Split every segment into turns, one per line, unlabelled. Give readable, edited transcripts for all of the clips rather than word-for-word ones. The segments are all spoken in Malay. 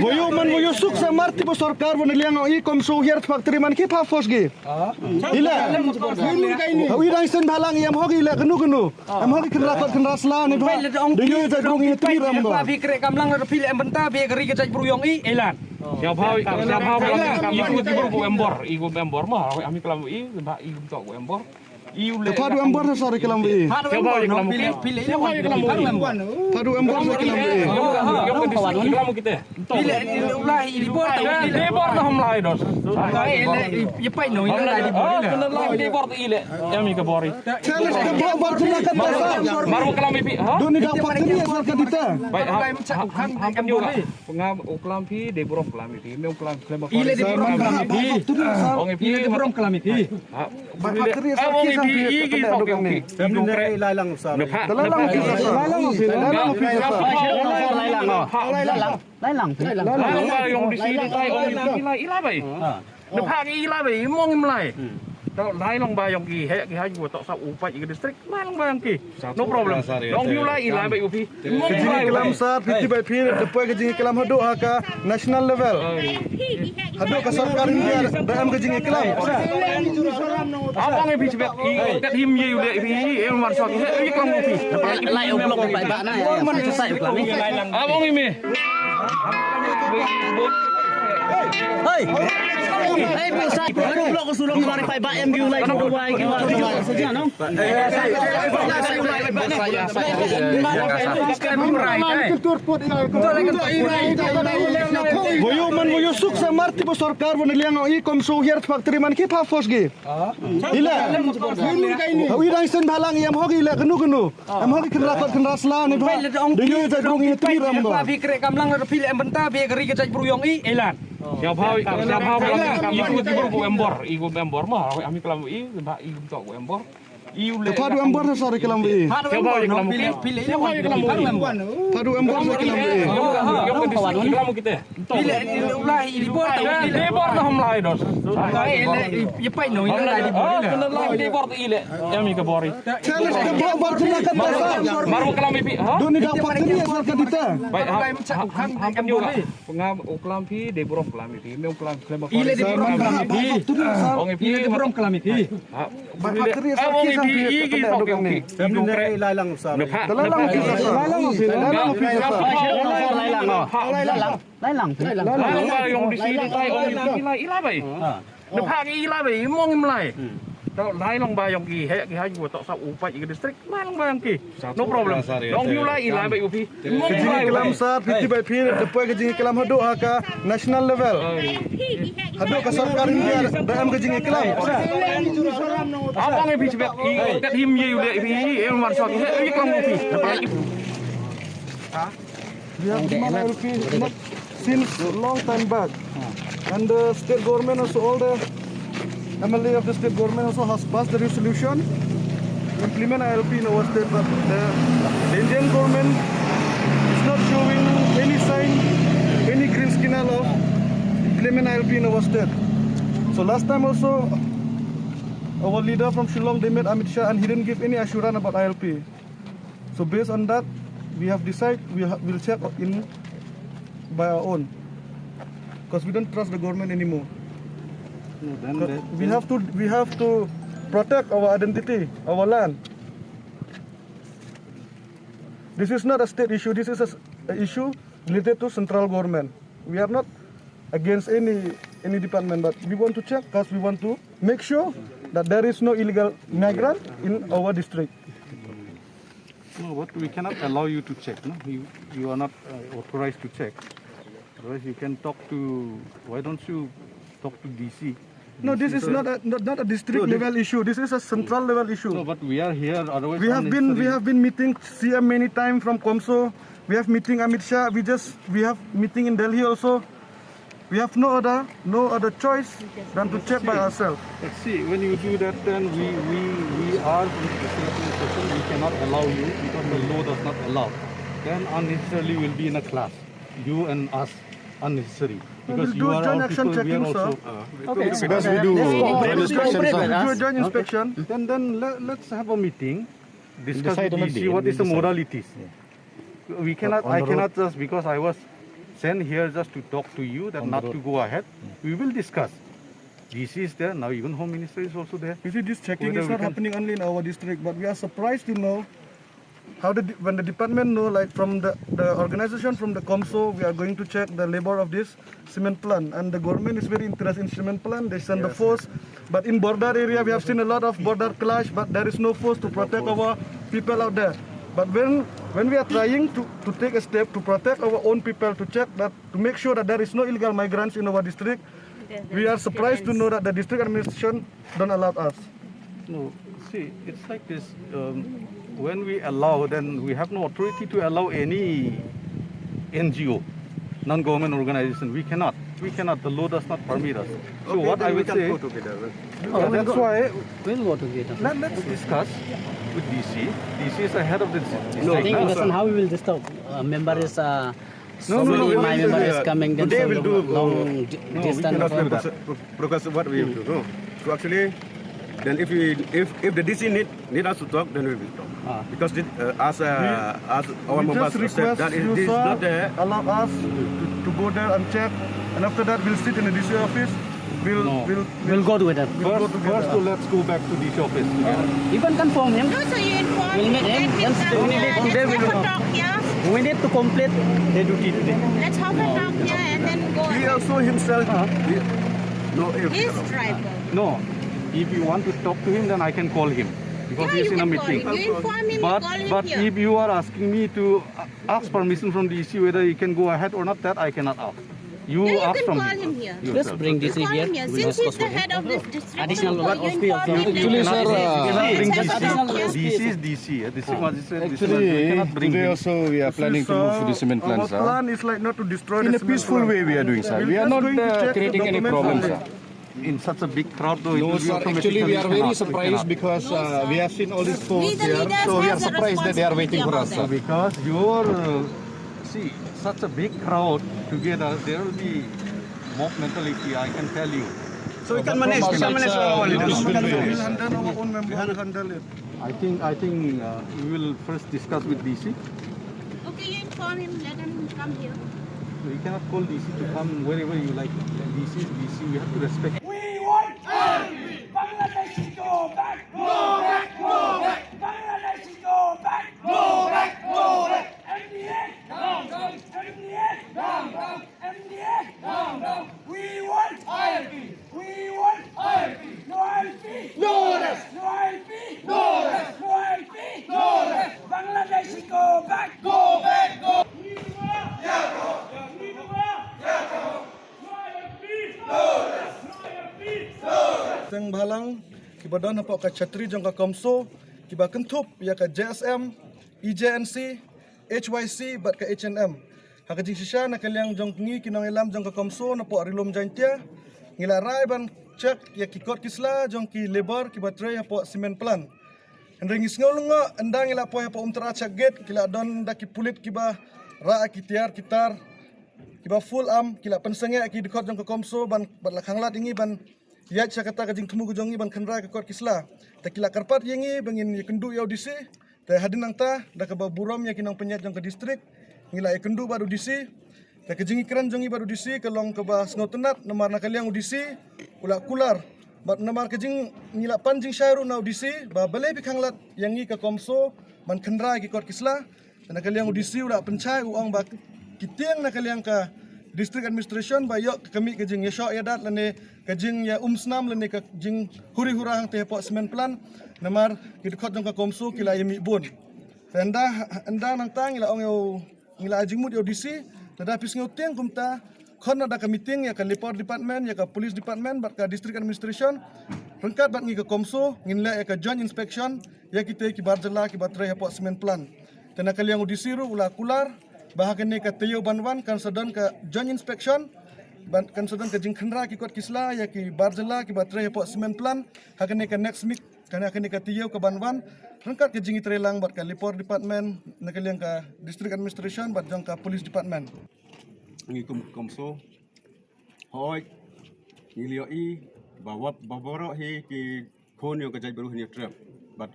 Voyo man voyo suk sa marti po sarkar vo niliang i kom so hier factory man ki pa fos ge. Ila. Wi dang sen balang yam hogi la genu. Am hogi kena kot kena rasla ni ba. De yo ja dong i tri ram go.
Phi krek kamlang ra phil em benta be gari ke chai bruyong i elan.
Siap hau iku embor mah ami kelam i ba i tok embor.
Padu embor sa sari kelam wi.
Padu
embor sa kelam wi.
Kelam kita.
Pile ulah i bor ta.
Debor na hom lai dos.
Ye pai no ina lai di bor.
Debor ile. Ami ke bori.
Challenge ke bor tunakan basa.
Baru kelam pi. Ha?
Doni dak factory asal ka dita.
Baik ham juga. Pengam kelam pi debor kelam pi. Meu kelam
Ile di bor kelam pi.
Ong pi
Ile di bor kelam pi.
Factory asal ki sa
iki oke oke. Ibu kere
Lalang usah.
Lalang ki sa. Lalang ki sa.
Lalang yung di sini tayo ila bai. Lepas ila bai mong imlai. Kalau lalang bayang ki he haju tok sa upai ke distrik lalang bayang ki. No problem. Dong ila ila bai upi. Mong imlai
Kelam sa 50 by 3 depois ke jing kelam hado ka national level. Hado ka sarkar India dam ke jing kelam.
Abang ngi bich bet kat him ye ule bi em war sok he kelam upi.
Lai oblok bai ba na ya. Man sai kelam ni.
Abang ngi me.
Hei. Hei bisa. Baru blok ko sulong mari pai ba em lai ko wai ki war saja no.
Voyo man voyo suk sa marti po sarkar vo niliang i kom so hier factory man ki pa fos ge. Ila. Wi dang sen balang yam hogi la genu. Am hogi kena kot kena rasla ni ba. De yo ja dong i tri ram go.
Phi krek kamlang ra phil em benta be gari ke chai bruyong i elan.
Siap hau iku embor mah ami kelam i ba i tok embor.
Padu embor sa sari kelam wi.
Padu
Embor sa kelam wi.
Kelam kita.
Pile ulah i bor ta.
Debor na hom lai dos.
Ye pai no ina lai di bor.
Debor ile. Ami ke bori.
Challenge ke bor tunakan basa.
Baru kelam pi. Ha?
Doni dak factory asal ka dita.
Baik ham juga. Pengam kelam pi debor kelam pi. Meu kelam
Ile di bor kelam pi.
Ong pi
Ile di bor kelam pi.
Factory asal ki sa
oke oke. Ibu kere
Lalang usah.
Lalang ki sa. Lalang ki sa.
Lalang yung di sini tayo ila bai. Lepas ila bai mong imlai. Kalau lalang bayang ki he haju tok sa upai ke distrik lalang bayang ki. No problem. Dong ila ila bai upi. Mong imlai
Kelam sa 50 by 3 depois ke jing kelam hado ka national level. Hado ka sarkar India dam ke jing kelam.
Abang ngi bich bet kat him ye ule bi em war sok he kelam upi.
We have demand LP not since long time back. And the state government also, all the MLA of the state government also has passed the resolution to implement ILP in our state, but the Indian government is not showing any sign, any green signal of implement ILP in our state. So last time also, our leader from Shillong, they met Amit Shah and he didn't give any assurance about ILP. So based on that, we have decided we'll check in by our own, because we don't trust the government anymore. We have to protect our identity, our land. This is not a state issue. This is an issue related to central government. We are not against any department, but we want to check because we want to make sure that there is no illegal migrant in our district.
No, but we cannot allow you to check. No, you are not authorized to check. Otherwise, you can talk to. Why don't you talk to DC?
No, this is not a district level issue. This is a central level issue.
No, but we are here. Otherwise,
We have been meeting CM many times from Komso. We have meeting Amit Shah. We have meeting in Delhi also. We have no other choice than to check by ourselves.
Let's see. When you do that, then we are in a situation. We cannot allow you because the law does not allow. Then unnecessarily will be in a class. You and us unnecessary. Because you are
joint
all
action
people, we are
checking, sir.
also.
Because we do joint inspection. We do a joint inspection.
Then let's have a meeting. Discuss with DC what is the modalities. we cannot. I cannot just because I was sent here just to talk to you that not to go ahead. We will discuss. DC is there now. Even Home Minister is also there.
You see, this checking
Whether
is
we
not
can-
happening only in our district, but we are surprised to know how when the department know, like from the organization from the COMSO, we are going to check the labor of this cement plant, and the government is very interested in cement plant. They send the force, but in border area we have seen a lot of border clash, but there is no force to protect our people out there. But when we are trying to take a step to protect our own people, to check that, to make sure that there is no illegal migrants in our district, we are surprised to know that the district administration don't allow us.
No, see, it's like this. When we allow, then we have no authority to allow any NGO, non-government organization. We cannot. The law does not permit us. So what I would say, that's why
We'll go together.
let's discuss with DC. DC is the head of the district.
I think that's how we will disturb. Member is
No,
somebody, my
we will
member
do
is
that.
coming. Then
Today
so
we'll do-
long distance.
Because, because what we have to do. So actually, then if the DC need us to talk, then we will talk. Because as our
We
members
just
said
request
that
you,
it is
sir,
not there.
allow us to go there and check, and after that we'll sit in the DC office.
We'll go together.
First, let's go back to DC office together.
You can confirm him.
No, so you inform
We'll meet him. Yes, definitely. Today we
Let's
will
have a
go.
talk, yeah?
We need to complete the duty today.
Let's have a talk, yeah, and then go.
He
ahead.
also himself. No,
He's tribal.
No, if you want to talk to him, then I can call him because
Yeah,
he's
you
in a
can call
meeting.
him. You inform him, you
But
call him
but
here.
if you are asking me to ask permission from DC whether he can go ahead or not, that I cannot ask. You
Yeah, you
ask
can
from
call
him.
him here.
yourself.
Let's bring this
Call
here.
him here.
We'll
Since
discuss
he's the
with him.
head of this district,
Additional
you
what
inform
OSP of
him.
Actually,
Let's
sir,
have
bring
a
DC.
talk, yeah.
DC is DC. District magistrate. we
Actually,
cannot bring
today
him.
also we are planning to move to the cement
Our
plant, sir.
plan is like not to destroy
In
the
a
cement
peaceful
plant.
way we are doing, sir.
We're
We are
just
not
going to check the
creating any
documents
problems,
only.
sir.
In such a big crowd, though, it
No,
will be
sir. Actually, we are very
automatically
surprised
cannot.
because we have seen all these
We,
folks
the
here.
leaders,
So we
have
are
the
surprised that they are waiting for us,
responsibility
sir.
about
Because your see such a big crowd together, there will be mob mentality. I can tell you.
So we can manage. We can manage our
It
leaders.
is
We'll
peaceful way.
handle our own members, we'll handle it.
I think we will first discuss with DC.
them. Okay, you inform him. Let him come here.
We cannot call DC to come wherever you like. DC is DC. We have to respect.
Bangladesh is go back! Go back! Go back! Bangladesh is go back! Go back! Go back! MDA! Down! Down! MDA! Down! Down! MDA! Down! Down! We want ILP! We want ILP! No ILP! No rest! No ILP! No rest! No ILP! No rest! Bangladesh is go back! Go back! Go! We want Yako! We want Yako! No ILP! No rest! No ILP! No rest!
Teng balang kiba don hapok ka chatri jong ka komso kiba kentup ya ka JSM, EJNC, HYC bat ka HNM. Haka jing sisya na kaliang jong ngi kinang ilam jong ka komso na po arilom jantia ngila rai ban cek ya ki kot kisla jong ki labor kiba tray hapo cement plant. Hendring isngolunga andang ila po hapo umtra chaget kila don da ki pulit kiba ra ki tiar kitar kiba full am kila pensenge ki dikot jong ka komso ban bat lakhanglat ingi ban ya cha kata kajing temu gujongi ban khandra ka kot kisla ta kila karpat yengi bangin yakendu yau disi ta hadin nangta da ka baburom ya kinang penyat jong ka distrik ngila yakendu baru disi ta kajing ikran jongi baru disi kalong ka ba snotenat namar nakaliang udisi ula kular bat namar kajing ngila panjing syairu na udisi ba bale bikhanglat yangi ka komso ban khandra ki kot kisla ta nakaliang udisi ula pencai uang ba kitiang nakaliang ka district administration ba yok kami kajing ya syok yadat lene kajing ya umsnam lene kajing huri hurang te po cement plant namar kidkot jong ka komso kila yemi bun anda nang tang ila ong yo ngila ajing mud yo DC tada pis ngoteng kumta khon ada ka meeting ya ka lapor department ya ka police department bat ka district administration rengkat bat ngi ka komso nginla ya ka joint inspection ya kita ki barjala ki batre po cement plant tena kaliang DC ru ula kular bahagian ni ka tiyo banwan kan sedon ka joint inspection kan sedon ka jing khendra ki kot kisla ya ki barjala ki batre po cement plant hakan ni ka next week kan hakan ni ka tiyo ka banwan rengkat ka jing itrelang bat ka lapor department nakaliang ka district administration bat jong ka police department
Ngi komso. Hoi. Ngilio I bawap baboro hi ki kon yo kajai baru ni trap. But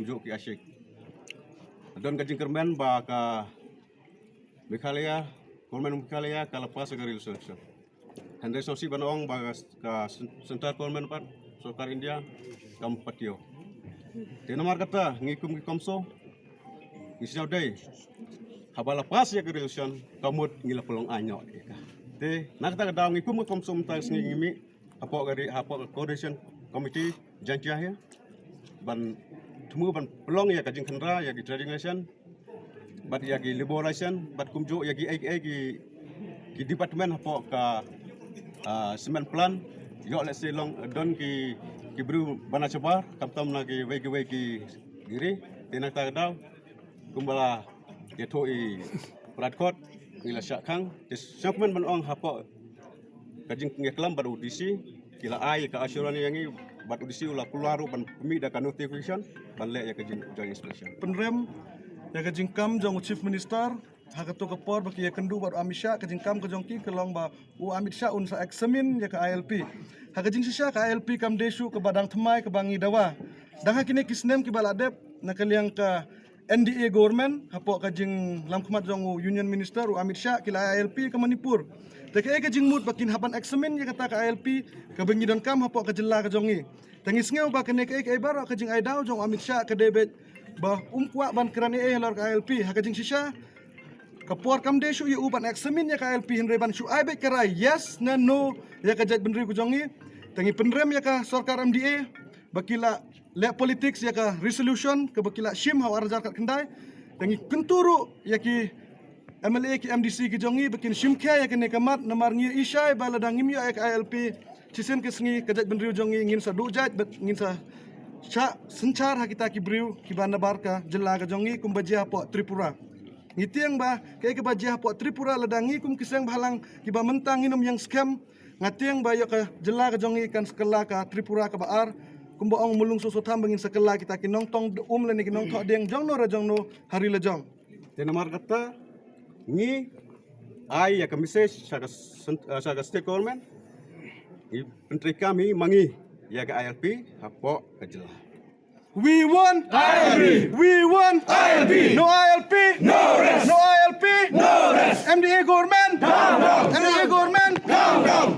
ujo ki asyik. Don kajing kermen ba ka Meghalaya, government Meghalaya kalau pas ke resolution. And resolusi banong bagas ka central government pat Sarkar India kam patio. Tena mar kata ngikum komso. Isau day. Habala pas ya ke resolution kamut ngila pelong anyo. Te nak ta daw ngikum komso mtas ngimi apa coordination committee janjiah ya. Ban temu ban pelong ya kajing kendra ya ki trading nation. Bat ya ki liberation, bat kumjo ya ki ki department apa ka semen plan yo let's say long don ki bru bana coba kamtam lagi wegi diri tenak ta daw kumbala ya toi pradkot ngila syakang des syakman ban ong hapa kajing ngeklam bar udisi kila ai ka asyuran yangi bat udisi ula kularu ban pemi da kan notification ban le ya kajing joint inspection
Penrem ya kajing kam jong chief minister hakato kapor baki ya kendu bar Amit Shah kajing kam ke jongki ke long ba Amit Shah un sa eksamin ya ke ILP hakajing sisya ke ILP kam desu ke badang themai ke bangi dawa dah hakine kisnem ki baladep nakaliang ke NDA government hapo kajing lam khmat jong union minister Amit Shah kila ILP ke Manipur teke kajing mut bakin hapan eksamin ya kata ke ILP ke bangi dan kam hapo ke jela ke jongi tangis ngeu ba kene ke bar kajing ai daw jong Amit Shah ke debet bah umkwa ban kerani lor ke ILP hakajing sisya kapor kam desu yu uban eksamin ya KLP henre ban syu aibe kerai yes na no ya kajat benri kujongi tangi penrem ya ka Sarkar MDA bakila le politics ya ka resolution ke bakila shim haw arjar kat kendai tangi kenturu ya ki MLA ki MDC ki jongi bakin shim kya ya kene kamat namar ngi isai baladang ngim ya KLP cisen ke sengi kajat benri jongi ngin sa dujat ngin sa cha sencar hakita ki briu ki banda barka jela ka jongi kumbajia po Tripura ngitiang ba kay ke bajah po Tripura ladangi kum kisang bahalang kiba mentang inum yang scam ngatiang ba yo ka jela ka jongi kan sekela ka Tripura ka baar kum baong mulung susu tham bangin sekela kita kinong tong le ni kinong tho deng jong no hari le jong
tena mar kata ni ai ya ka message sa state government ni menteri kami mangi ya ka ILP hapo ka jela.
We want ILP. We want ILP. No ILP. No rest. No ILP. No rest. MDA government. Down, down. MDA government. Down, down.